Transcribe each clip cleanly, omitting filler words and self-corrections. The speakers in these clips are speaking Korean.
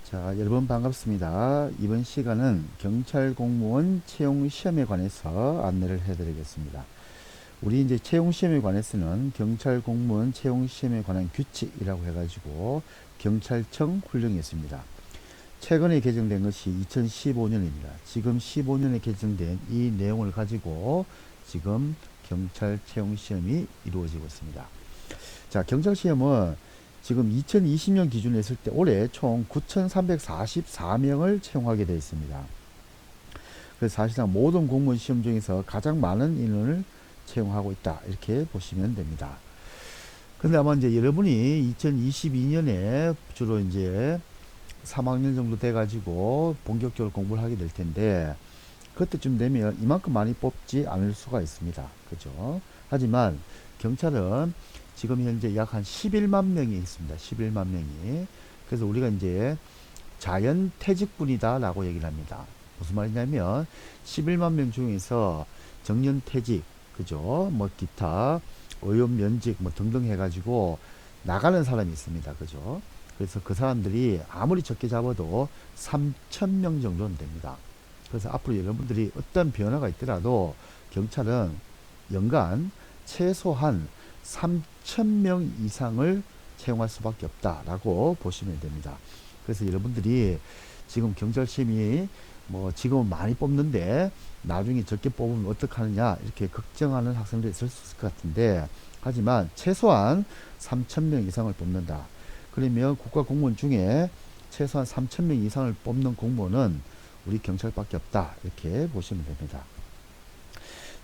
자, 여러분 반갑습니다. 이번 시간은 경찰 공무원 채용 시험에 관해서 안내를 해드리겠습니다. 우리 이제 채용 시험에 관해서는 경찰 공무원 채용 시험에 관한 규칙이라고 해가지고 경찰청 훈령이 있습니다. 최근에 개정된 것이 2015년입니다. 지금 15년에 개정된 이 내용을 가지고 지금 경찰 채용 시험이 이루어지고 있습니다. 자, 경찰 시험은 지금 2020년 기준으로 했을 때 올해 총 9,344명을 채용하게 되어 있습니다. 그래서 사실상 모든 공무원 시험 중에서 가장 많은 인원을 채용하고 있다, 이렇게 보시면 됩니다. 근데 아마 이제 여러분이 2022년에 주로 이제 3학년 정도 돼가지고 본격적으로 공부를 하게 될 텐데, 그때쯤 되면 이만큼 많이 뽑지 않을 수가 있습니다. 그죠? 하지만 경찰은 지금 현재 약 한 11만 명이 있습니다. 11만 명이. 그래서 우리가 이제 자연퇴직군이다 라고 얘기를 합니다. 무슨 말이냐면 11만 명 중에서 정년퇴직, 그죠? 뭐 기타, 의원면직 뭐 등등 해가지고 나가는 사람이 있습니다. 그죠? 그래서 그 사람들이 아무리 적게 잡아도 3,000명 정도는 됩니다. 그래서 앞으로 여러분들이 어떤 변화가 있더라도 경찰은 연간 최소한 3,000명 이상을 채용할 수밖에 없다라고 보시면 됩니다. 그래서 여러분들이 지금 경찰 시험이 뭐 지금은 많이 뽑는데 나중에 적게 뽑으면 어떡하느냐 이렇게 걱정하는 학생들이 있을 수 있을 것 같은데, 하지만 최소한 3,000명 이상을 뽑는다. 그러면 국가공무원 중에 최소한 3,000명 이상을 뽑는 공무원은 우리 경찰밖에 없다, 이렇게 보시면 됩니다.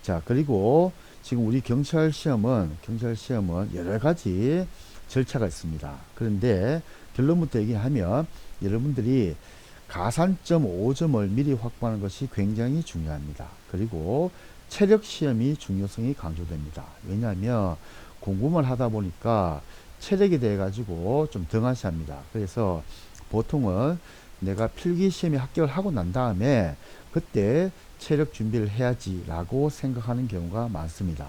자, 그리고 지금 우리 경찰 시험은 여러 가지 절차가 있습니다. 그런데 결론부터 얘기하면 여러분들이 가산점 5점을 미리 확보하는 것이 굉장히 중요합니다. 그리고 체력 시험이 중요성이 강조됩니다. 왜냐하면 공부만 하다 보니까 체력에 대해 가지고 좀 등한시합니다. 그래서 보통은 내가 필기 시험에 합격을 하고 난 다음에 그때 체력 준비를 해야지 라고 생각하는 경우가 많습니다.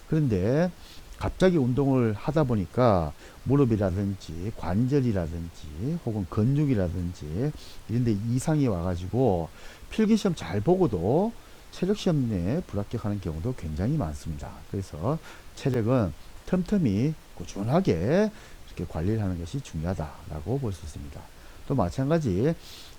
그런데 갑자기 운동을 하다 보니까 무릎이라든지 관절이라든지 혹은 근육이라든지 이런 데 이상이 와가지고 필기시험 잘 보고도 체력시험에 불합격하는 경우도 굉장히 많습니다. 그래서 체력은 틈틈이 꾸준하게 이렇게 관리를 하는 것이 중요하다라고 볼 수 있습니다. 또 마찬가지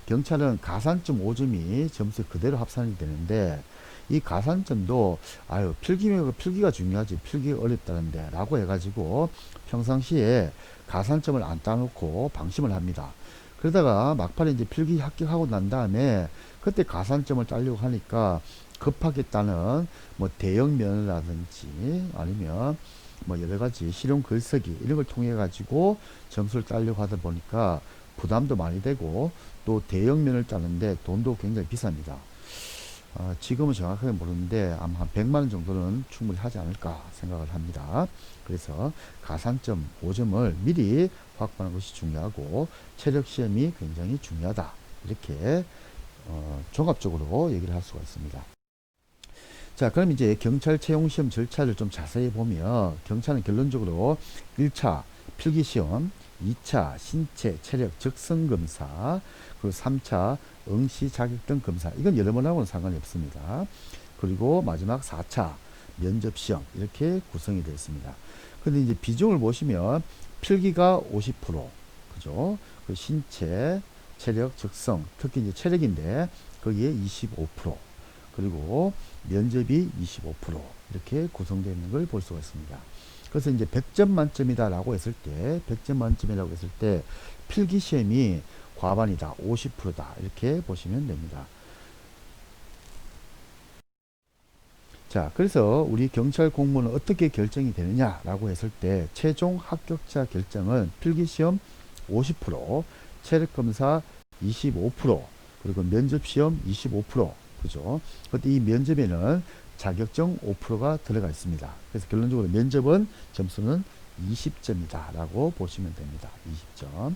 경찰은 가산점 5점이 점수에 그대로 합산이 되는데, 이 가산점도 아유 필기가 중요하지 필기가 어렵다는데 라고 해가지고 평상시에 가산점을 안 따놓고 방심을 합니다. 그러다가 막판에 이제 필기 합격하고 난 다음에 그때 가산점을 따려고 하니까 급하게 따는 뭐 대형 면허라든지 아니면 뭐 여러 가지 실용 글쓰기 이런 걸 통해 가지고 점수를 따려고 하다 보니까 부담도 많이 되고 또 대형면을 따는데 돈도 굉장히 비쌉니다. 지금은 정확하게 모르는데 아마 한 100만 원 정도는 충분히 하지 않을까 생각을 합니다. 그래서 가산점 5점을 미리 확보하는 것이 중요하고 체력 시험이 굉장히 중요하다. 이렇게 종합적으로 얘기를 할 수가 있습니다. 자, 그럼 이제 경찰 채용 시험 절차를 좀 자세히 보면 경찰은 결론적으로 1차 필기시험, 2차 신체 체력 적성 검사, 그리고 3차 응시 자격증 검사, 이건 여러 번 하고는 상관이 없습니다. 그리고 마지막 4차 면접시험, 이렇게 구성이 되어 있습니다. 근데 이제 비중을 보시면 필기가 50%, 그죠? 그 신체 체력 적성, 특히 이제 체력인데 거기에 25%, 그리고 면접이 25% 이렇게 구성되어 있는 걸 볼 수가 있습니다. 그래서 이제 100점 만점이다라고 했을 때, 100점 만점이라고 했을 때 필기 시험이 과반이다, 50%다 이렇게 보시면 됩니다. 자, 그래서 우리 경찰 공무원은 어떻게 결정이 되느냐라고 했을 때 최종 합격자 결정은 필기 시험 50%, 체력 검사 25%, 그리고 면접 시험 25%, 그죠? 그때 이 면접에는 자격증 5%가 들어가 있습니다. 그래서 결론적으로 면접은 점수는 20점이다 라고 보시면 됩니다. 20점.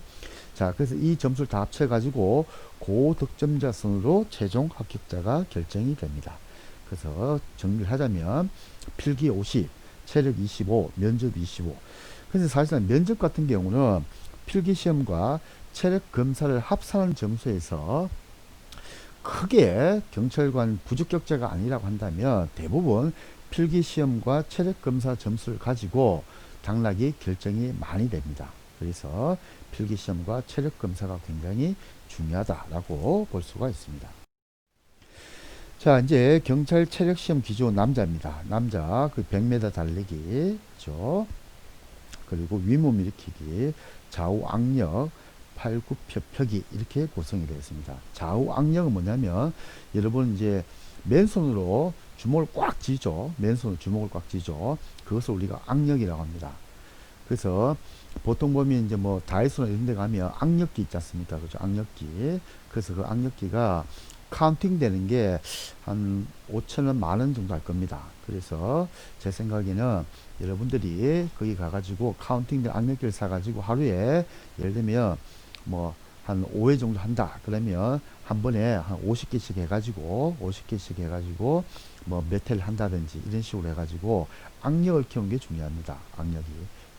자, 그래서 이 점수를 다 합쳐가지고 고득점자 순으로 최종 합격자가 결정이 됩니다. 그래서 정리를 하자면 필기 50, 체력 25, 면접 25. 그래서 사실상 면접 같은 경우는 필기 시험과 체력 검사를 합산한 점수에서 크게 경찰관 부적격자가 아니라고 한다면 대부분 필기시험과 체력검사 점수를 가지고 당락이 결정이 많이 됩니다. 그래서 필기시험과 체력검사가 굉장히 중요하다라고 볼 수가 있습니다. 자, 이제 경찰 체력시험 기준 남자입니다. 남자 그 100m 달리기, 그죠? 그리고 윗몸 일으키기, 좌우 악력, 팔굽혀펴기 이렇게 구성이 되어 있습니다. 좌우 악력은 뭐냐면 여러분 이제 맨손으로 주먹을 꽉 쥐죠. 맨손으로 주먹을 꽉 쥐죠. 그것을 우리가 악력이라고 합니다. 그래서 보통 보면 이제 뭐 다이소나 이런 데 가면 악력기 있지 않습니까? 그죠? 악력기. 그래서 그 악력기가 카운팅 되는 게 한 5천원, 만원 정도 할 겁니다. 그래서 제 생각에는 여러분들이 거기 가가지고 카운팅 된 악력기를 사가지고 하루에 예를 들면 뭐 한 5회 정도 한다. 그러면 한 번에 한 50개씩 해가지고 50개씩 해가지고 뭐 몇 회를 한다든지 이런 식으로 해가지고 악력을 키우는 게 중요합니다. 악력이.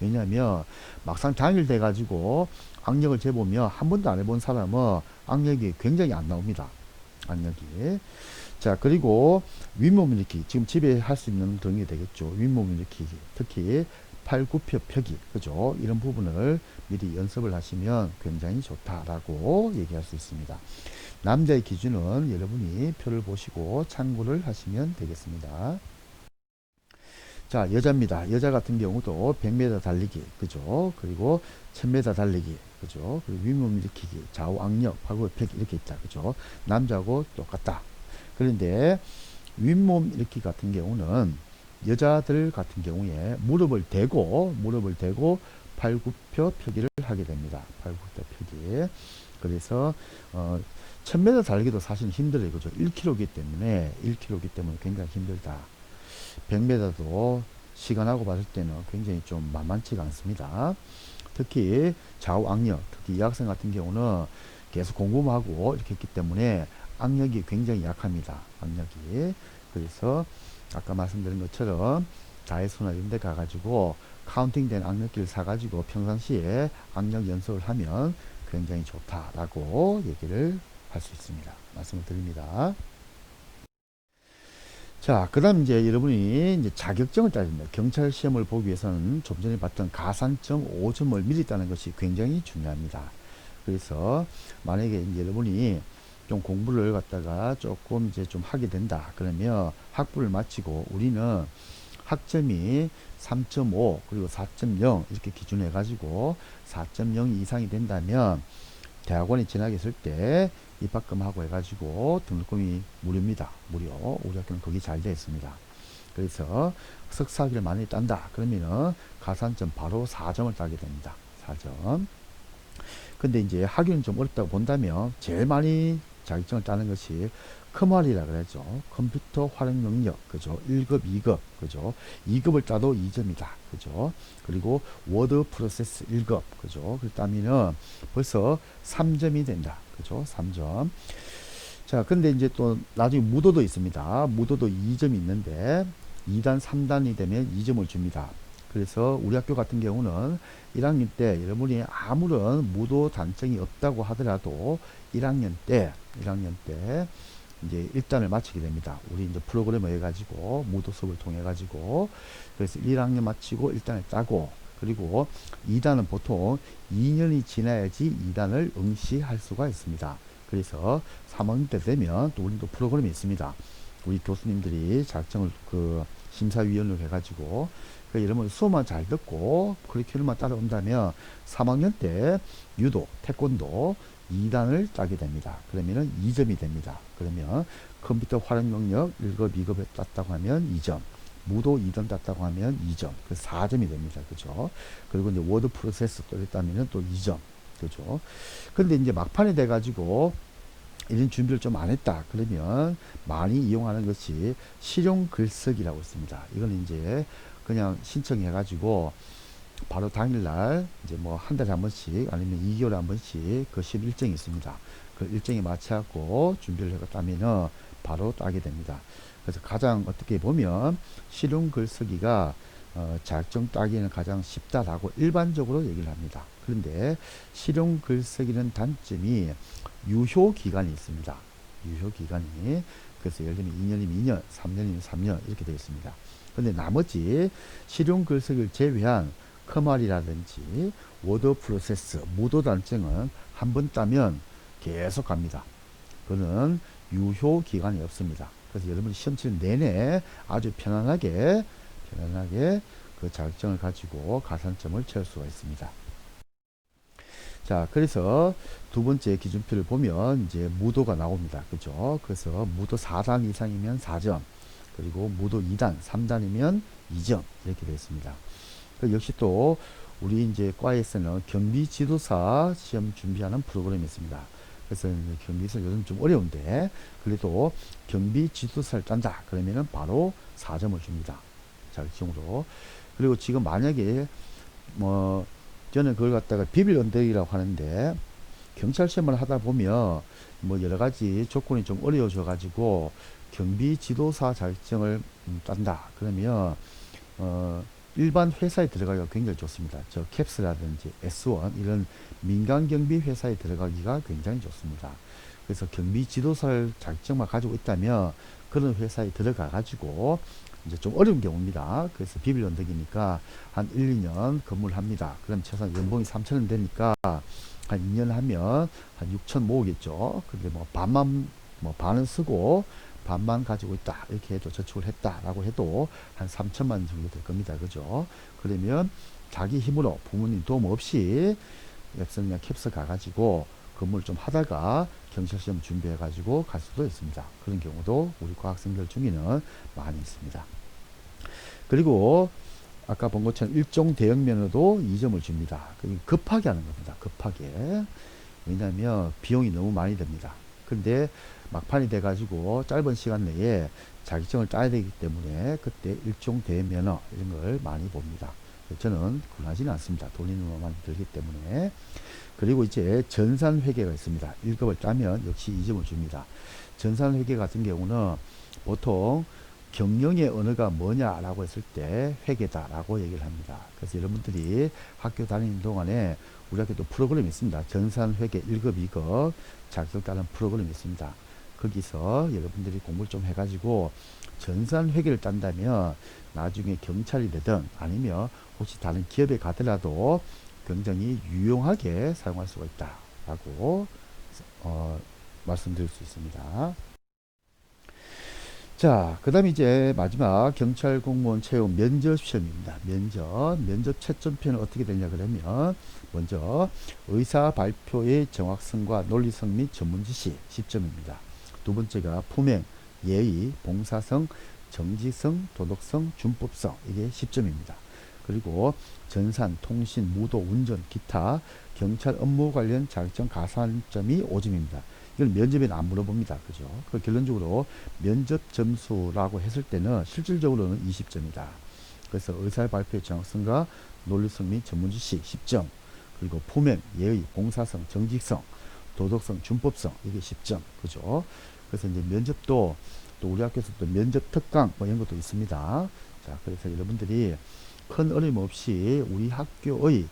왜냐하면 막상 당일 돼가지고 악력을 재보면 한 번도 안 해본 사람은 악력이 굉장히 안 나옵니다. 악력이. 자, 그리고 윗몸 일으키기. 지금 집에 할 수 있는 등이 되겠죠. 윗몸 일으키기. 특히 팔굽혀펴기. 그죠? 이런 부분을 미리 연습을 하시면 굉장히 좋다라고 얘기할 수 있습니다. 남자의 기준은 여러분이 표를 보시고 참고를 하시면 되겠습니다. 자, 여자입니다. 여자 같은 경우도 100m 달리기, 그죠? 그리고 1000m 달리기, 그죠? 그리고 윗몸 일으키기, 좌우 악력, 팔굽혀펴기 이렇게 있다, 그죠? 남자하고 똑같다. 그런데 윗몸 일으키기 같은 경우는 여자들 같은 경우에 무릎을 대고 팔굽혀펴기를 하게 됩니다. 팔굽혀펴기. 그래서 1000m 달리기도 사실 힘들어요, 그죠? 1km이기 때문에 굉장히 힘들다. 100m도 시간하고 봤을 때는 굉장히 좀 만만치가 않습니다. 특히 좌우 악력, 특히 이 학생 같은 경우는 계속 공부만 하고 이렇게 했기 때문에 악력이 굉장히 약합니다. 악력이. 그래서 아까 말씀드린 것처럼 다이소나 이런 데 가가지고 카운팅된 악력기를 사가지고 평상시에 악력 연습을 하면 굉장히 좋다라고 얘기를 할 수 있습니다. 말씀을 드립니다. 자, 그 다음 이제 여러분이 이제 자격증을 따야 됩니다. 경찰 시험을 보기 위해서는 좀 전에 봤던 가산점 5점을 미리 따는 것이 굉장히 중요합니다. 그래서 만약에 여러분이 좀 공부를 갖다가 조금 이제 좀 하게 된다. 그러면 학부를 마치고 우리는 학점이 3.5 그리고 4.0 이렇게 기준해 가지고 4.0 이상이 된다면 대학원에 진학했을 때 입학금하고 해가지고 등록금이 무료입니다. 무료. 우리 학교는 거기 잘 되어 있습니다. 그래서 석사학위를 많이 딴다. 그러면은 가산점 바로 4점을 따게 됩니다. 4점. 근데 이제 학위는 좀 어렵다고 본다면 제일 많이 자격증을 따는 것이 커머리라 그러죠. 컴퓨터 활용 능력, 그죠? 1급, 2급, 그죠? 2급을 따도 2점이다, 그죠? 그리고 워드 프로세스 1급, 그죠? 그 따면은 벌써 3점이 된다, 그죠? 3점. 자, 근데 이제 또 나중에 무도도 있습니다. 무도도 2점이 있는데 2단, 3단이 되면 2점을 줍니다. 그래서 우리 학교 같은 경우는 1학년 때 여러분이 아무런 무도 단점이 없다고 하더라도 1학년 때 이제 1단을 마치게 됩니다. 우리 이제 프로그램을 해가지고 무도 수업을 통해 가지고 그래서 1학년 마치고 1단을 따고 그리고 2단은 보통 2년이 지나야지 2단을 응시할 수가 있습니다. 그래서 3학년 때 되면 또 우리도 프로그램이 있습니다. 우리 교수님들이 자격증을 그 심사위원으로 해가지고 여러분 수업만 잘 듣고 커리큘럼만 따라온다면 3학년 때 유도, 태권도 2단을 따게 됩니다. 그러면은 2점이 됩니다. 그러면 컴퓨터 활용 능력 1급, 2급을 땄다고 하면 2점, 무도 2점 땄다고 하면 2점, 그 4점이 됩니다. 그죠? 그리고 이제 워드 프로세스 또 했다면 또 2점, 그죠? 근데 이제 막판에 돼가지고 이런 준비를 좀 안 했다. 그러면 많이 이용하는 것이 실용 글쓰기라고 있습니다. 이건 이제 그냥 신청해가지고 바로 당일날 이제 뭐 한 달에 한 번씩 아니면 2개월에 한 번씩 그 시험 일정이 있습니다. 그 일정에 맞춰갖고 준비를 해갔다면은 바로 따게 됩니다. 그래서 가장 어떻게 보면 실용 글쓰기가 자격증 따기에는 가장 쉽다라고 일반적으로 얘기를 합니다. 그런데 실용 글쓰기는 단점이 유효 기간이 있습니다. 유효 기간이. 그래서 예를 들면 2년이면 2년, 3년이면 3년 이렇게 되어 있습니다. 근데 나머지 실용 글쓰기를 제외한 커말이라든지 워드 프로세스, 무도 단증은 한 번 따면 계속 갑니다. 그거는 유효 기간이 없습니다. 그래서 여러분이 시험 치는 내내 아주 편안하게 그 자격증을 가지고 가산점을 채울 수가 있습니다. 자, 그래서 두 번째 기준표를 보면 이제 무도가 나옵니다. 그죠? 그래서 무도 4단 이상이면 4점, 그리고 무도 2단, 3단이면 2점 이렇게 되어 있습니다. 그 역시 또 우리 이제 과에서는 경비 지도사 시험 준비하는 프로그램이 있습니다. 그래서 경비서 요즘 좀 어려운데 그래도 경비 지도사를 딴다 그러면은 바로 4점을 줍니다. 자격증으로. 그리고 지금 만약에 뭐 저는 그걸 갖다가 비빌 언덕이라고 하는데 경찰 시험을 하다 보면 뭐 여러 가지 조건이 좀 어려워져 가지고 경비 지도사 자격증을 딴다 그러면 일반 회사에 들어가기가 굉장히 좋습니다. 저 캡스라든지 S1 이런 민간 경비 회사에 들어가기가 굉장히 좋습니다. 그래서 경비 지도사를 자격증만 가지고 있다면 그런 회사에 들어가 가지고 이제 좀 어려운 경우입니다. 그래서 비빌 언덕이니까 한 1, 2년 근무를 합니다. 그럼 최소한 연봉이 3,000원 되니까 한 2년 하면 한 6천 모으겠죠. 근데 뭐 반은 쓰고 반만 가지고 있다 이렇게 해도 저축을 했다라고 해도 한 3천만 정도 될 겁니다. 그죠? 그러면 자기 힘으로 부모님 도움 없이 앱선 그냥 캡스 가가지고 근무를 좀 하다가 경찰시험 준비해 가지고 갈 수도 있습니다. 그런 경우도 우리 과학생들 중에는 많이 있습니다. 그리고 아까 본 것처럼 일종 대형 면허도 2점을 줍니다. 급하게 하는 겁니다. 급하게. 왜냐하면 비용이 너무 많이 듭니다. 근데 막판이 돼가지고 짧은 시간 내에 자격증을 따야 되기 때문에 그때 일종 대면허 이런 걸 많이 봅니다. 저는 권하지는 않습니다. 돈이 너무 많이 들기 때문에. 그리고 이제 전산회계가 있습니다. 1급을 따면 역시 2점을 줍니다. 전산회계 같은 경우는 보통 경영의 언어가 뭐냐라고 했을 때 회계다라고 얘기를 합니다. 그래서 여러분들이 학교 다니는 동안에 우리 학교도 프로그램이 있습니다. 전산회계 1급, 2급 자격증 따는 프로그램이 있습니다. 거기서 여러분들이 공부를 좀 해가지고 전산회계를 딴다면 나중에 경찰이 되든 아니면 혹시 다른 기업에 가더라도 굉장히 유용하게 사용할 수가 있다라고 말씀드릴 수 있습니다. 자, 그 다음에 이제 마지막 경찰 공무원 채용 면접 시험입니다. 면접 채점표는 어떻게 되냐 그러면 먼저 의사 발표의 정확성과 논리성 및 전문 지시 10점입니다. 두 번째가 품행, 예의, 봉사성, 정직성, 도덕성, 준법성 이게 10점입니다. 그리고 전산, 통신, 무도, 운전, 기타 경찰 업무 관련 자격증 가산점이 5점입니다. 이걸 면접에는 안 물어봅니다. 그죠? 그 결론적으로 면접 점수라고 했을 때는 실질적으로는 20점이다. 그래서 의사 발표의 정확성과 논리성 및 전문지시 10점, 그리고 품행, 예의, 봉사성, 정직성, 도덕성, 준법성 이게 10점. 그죠? 그래서 이제 면접도 또 우리 학교에서 또 면접 특강 뭐 이런 것도 있습니다. 자, 그래서 여러분들이 큰 어려움 없이 우리 학교의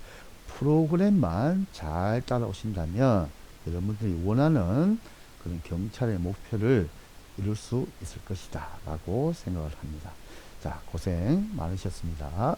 프로그램만 잘 따라오신다면 여러분들이 원하는 그런 경찰의 목표를 이룰 수 있을 것이다 라고 생각을 합니다. 자, 고생 많으셨습니다.